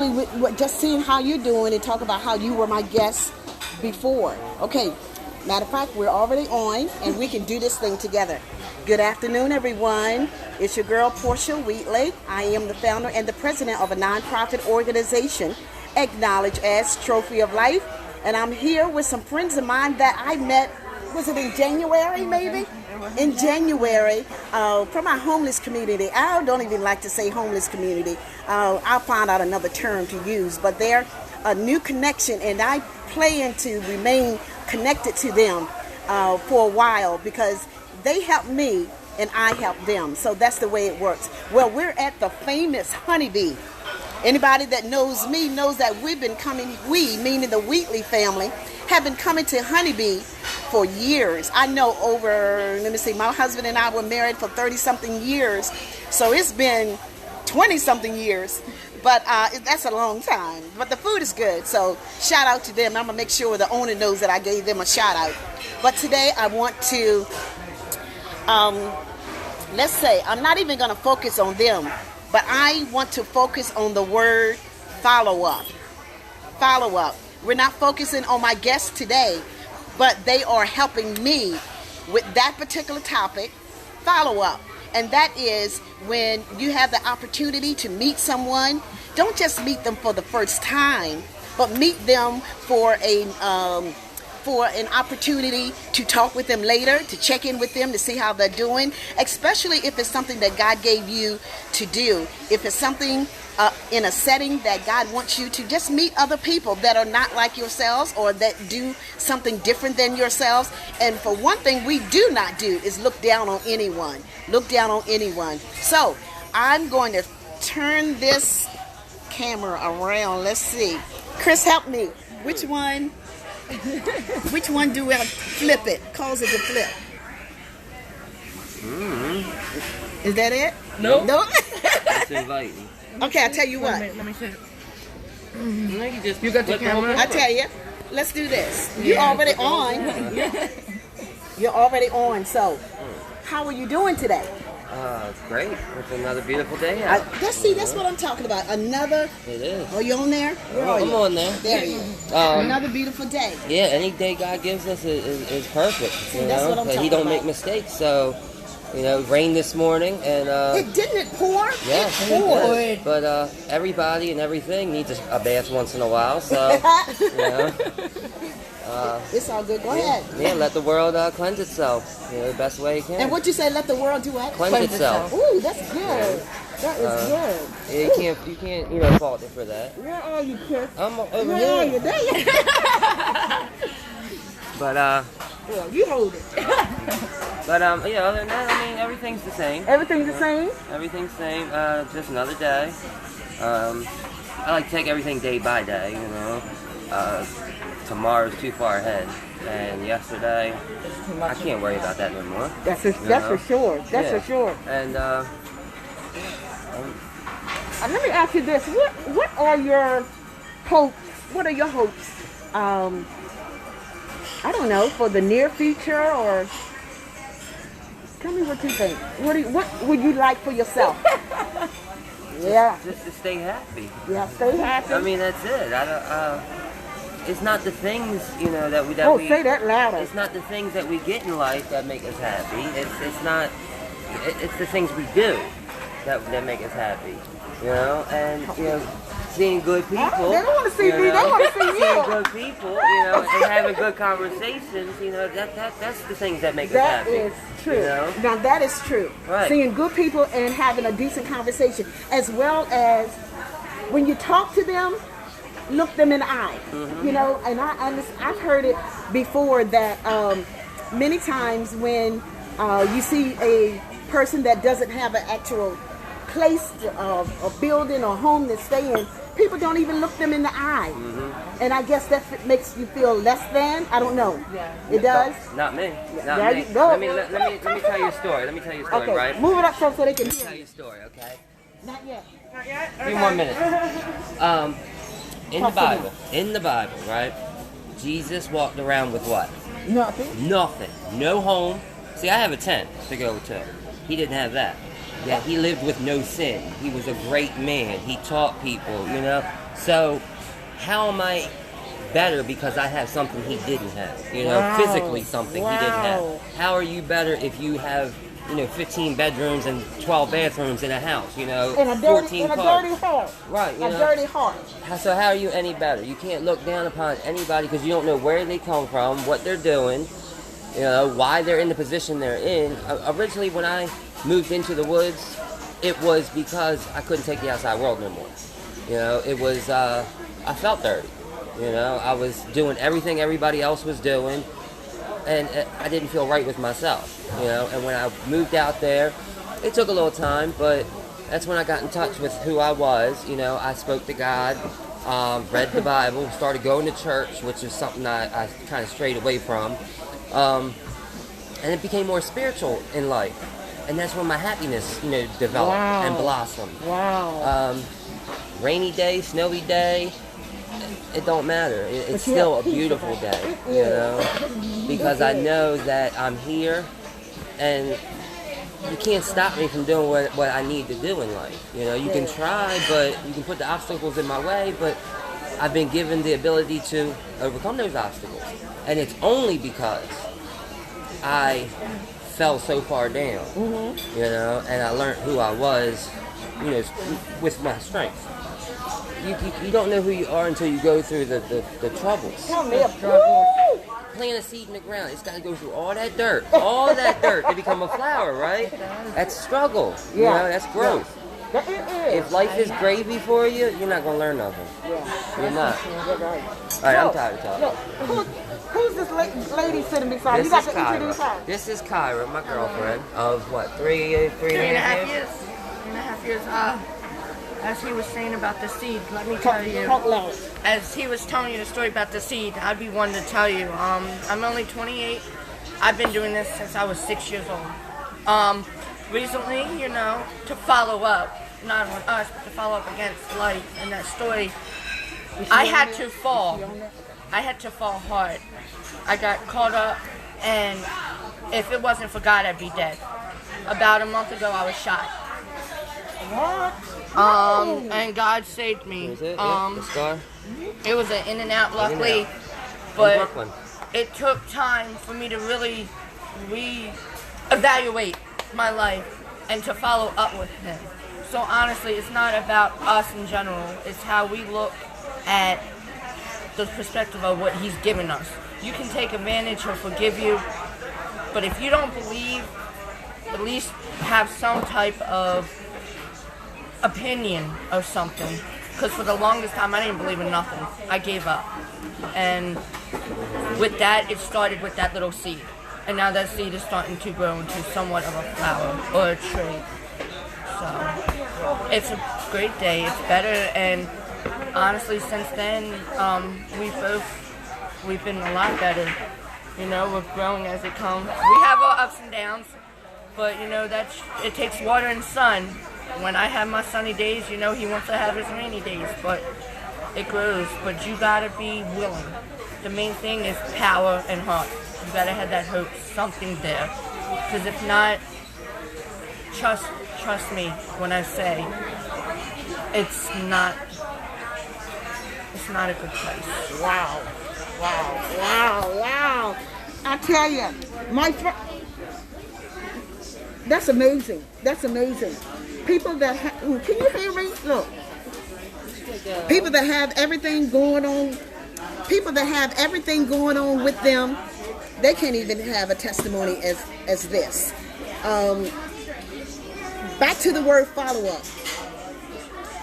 Just seeing how you're doing and talk about how you were my guest before. Okay, matter of fact, we're already on and we can do this thing together. Good afternoon, everyone. It's your girl, Portia Wheatley. I am the founder and the president of a nonprofit organization acknowledged as Trophy of Life. And I'm here with some friends of mine that I met, was it in January maybe? In January, from our homeless community. I don't even like to say homeless community. I'll find out another term to use, but they're a new connection, and I plan to remain connected to them for a while because they help me and I help them. So that's the way it works. Well, we're at the famous Honeybee. Anybody that knows me knows that we've been coming, we, meaning the Wheatley family, have been coming to Honeybee for years. I know my husband and I were married for 30-something years, so it's been 20-something years, but that's a long time. But the food is good, so shout out to them. I'm going to make sure the owner knows that I gave them a shout out. But today I want to, let's say, I'm not even going to focus on them, but I want to focus on the word follow-up. Follow-up. We're not focusing on my guests today, but they are helping me with that particular topic, follow-up. And that is when you have the opportunity to meet someone, don't just meet them for the first time, but meet them for an opportunity to talk with them later, to check in with them, to see how they're doing, especially if it's something that God gave you to do. If it's something in a setting that God wants you to just meet other people that are not like yourselves or that do something different than yourselves. And for one thing we do not do is look down on anyone. Look down on anyone. So I'm going to turn this camera around. Let's see. Chris, help me. Which one do I flip it? Cause it to flip. Mm-hmm. Is that it? No. No? That's inviting. Okay, I'll tell you what. Let me see. Mm-hmm. You got your camera? I tell you, let's do this. You're already on. You're already on. So, how are you doing today? Great. It's another beautiful day out. That's what I'm talking about. Another. It is. Are you on there? Where are I'm you? on there. There you are. Another beautiful day. Yeah, any day God gives us is perfect. You That's know? what I'm talking He don't about. make mistakes. So, rained this morning and Didn't it pour? yeah, It poured. but everybody and everything needs a bath once in a while. So, It's all good. Go ahead. Yeah, let the world cleanse itself. The best way it can. And what you say? Let the world do what? Cleanse itself. Ooh, that's good. That is good. Yeah, you can't fault it for that. Where are you, Chris? I'm over Where are here. you? There you But Well, you hold it. But other than that, I mean, everything's the same. Everything's the same? Everything's the same. Just another day. I like to take everything day by day. Tomorrow's too far ahead, and yesterday, I can't worry about that no more. That's for sure. That's for sure. And Let me ask you this: What are your hopes? What are your hopes? I don't know, for the near future, or tell me what you think. What would you like for yourself? just to stay happy. Yeah, stay happy. I mean, that's it. It's not the things that we. Say that louder. It's not the things that we get in life that make us happy. It's not. It's the things we do that make us happy. And seeing good people. They don't want to see me. They want to see you. Seeing good people, and having good conversations. That's the things that make us happy. That is true. Now that is true. Right. Seeing good people and having a decent conversation, as well as when you talk to them, look them in the eye. Mm-hmm. And I've heard it before that many times when you see a person that doesn't have an actual place, a building or home to stay in, people don't even look them in the eye. Mm-hmm. And I guess that makes you feel less than. I don't know. Yeah. It does? Not me. Not there me. You go. Let me tell you a story. Okay. Right? Move it up so they can Let me hear tell you you. a story, okay? Not yet. A few more minutes. In the Bible, right? Jesus walked around with what? Nothing. Nothing. No home. See, I have a tent to go to. He didn't have that. Yeah, he lived with no sin. He was a great man. He taught people, So how am I better because I have something he didn't have? You know, Wow. physically something he didn't have. Wow. How are you better if you have, 15 bedrooms and 12 bathrooms in a house? And a 14 dirty cars. heart. Right. A dirty heart. So how are you any better? You can't look down upon anybody because you don't know where they come from, what they're doing, why they're in the position they're in. Originally, when I moved into the woods, it was because I couldn't take the outside world no more. It was, I felt dirty. I was doing everything everybody else was doing, and I didn't feel right with myself. And when I moved out there, it took a little time, but that's when I got in touch with who I was. I spoke to God, read the Bible, started going to church, which is something I kind of strayed away from. And it became more spiritual in life. And that's when my happiness, developed and blossomed. Wow. Rainy day, snowy day, it don't matter. It's still a beautiful day, because I know that I'm here, and you can't stop me from doing what I need to do in life. You can try, but you can put the obstacles in my way, but I've been given the ability to overcome those obstacles. And it's only because I fell so far down, and I learned who I was, with my strength. You don't know who you are until you go through the troubles. Plant a seed in the ground, it's got to go through all that dirt to become a flower, right? That's struggle, that's growth. If life is gravy for you, you're not going to learn nothing. You're not. All right, I'm tired of talking. Look, who's this lady sitting beside you? You got to introduce her. This is Kyra, my girlfriend of what, three and a half years? 3.5 years. As he was saying about the seed, let me tell you. As he was telling you the story about the seed, I'd be one to tell you. I'm only 28. I've been doing this since I was 6 years old. Recently, to follow up, not on us, but to follow up against life and that story, I had to fall. I had to fall hard. I got caught up, and if it wasn't for God, I'd be dead. About a month ago, I was shot. What? And God saved me. Was it? The scar? It was an in and out, luckily, In but Brooklyn. it took time for me to really re-evaluate my life and to follow up with Him. So honestly, it's not about us in general. It's how we look at the perspective of what He's given us. You can take advantage, He'll forgive you, but if you don't believe, at least have some type of opinion of something, because for the longest time I didn't believe in nothing. I gave up, and with that, it started with that little seed, and now that seed is starting to grow into somewhat of a flower or a tree. So it's a great day. It's better, and honestly, since then, we've been a lot better. We're growing as it comes. We have our ups and downs, but it takes water and sun. When I have my sunny days, He wants to have His rainy days, but it grows. But you gotta be willing. The main thing is power and heart. You gotta have that hope, something there. Because if not, trust me when I say it's not a good place. Wow. I tell you, that's amazing. People that can you hear me? Look. People that have everything going on, with them, they can't even have a testimony as this. Back to the word follow-up.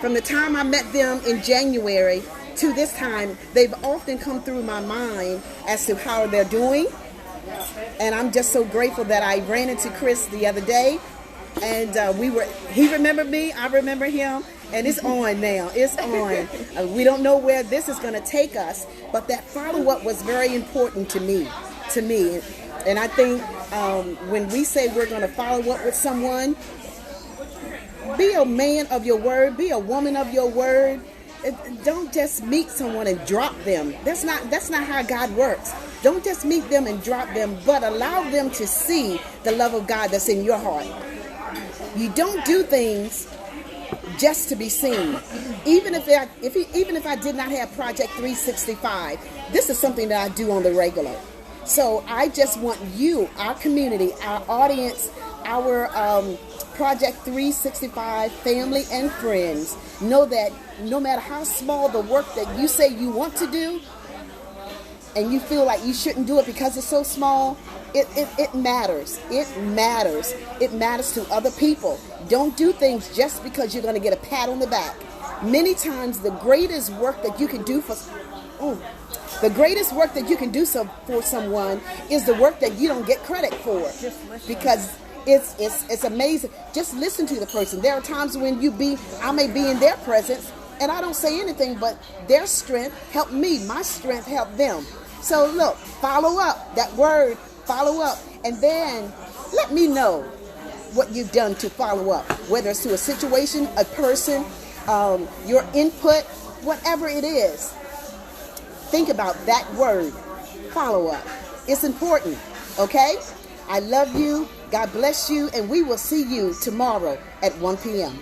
From the time I met them in January to this time, they've often come through my mind as to how they're doing. And I'm just so grateful that I ran into Chris the other day. And he remembered me, I remember him, and it's on now. It's on. We don't know where this is going to take us, but that follow-up was very important to me. And I think when we say we're going to follow up with someone, be a man of your word, be a woman of your word. Don't just meet someone and drop them. That's not how God works. Don't just meet them and drop them, but allow them to see the love of God that's in your heart. You don't do things just to be seen. Even if I did not have Project 365, this is something that I do on the regular. So I just want you, our community, our audience, our Project 365 family and friends, know that no matter how small the work that you say you want to do, and you feel like you shouldn't do it because it's so small, it matters. It matters. It matters to other people. Don't do things just because you're going to get a pat on the back. Many times the greatest work that you can do for someone is the work that you don't get credit for. Because it's amazing. Just listen to the person. There are times when I may be in their presence and I don't say anything, but their strength helped me. My strength helped them. So look, follow up. That word, follow up. And then let me know what you've done to follow up, whether it's to a situation, a person, your input, whatever it is. Think about that word, follow up. It's important, okay? I love you. God bless you. And we will see you tomorrow at 1 p.m.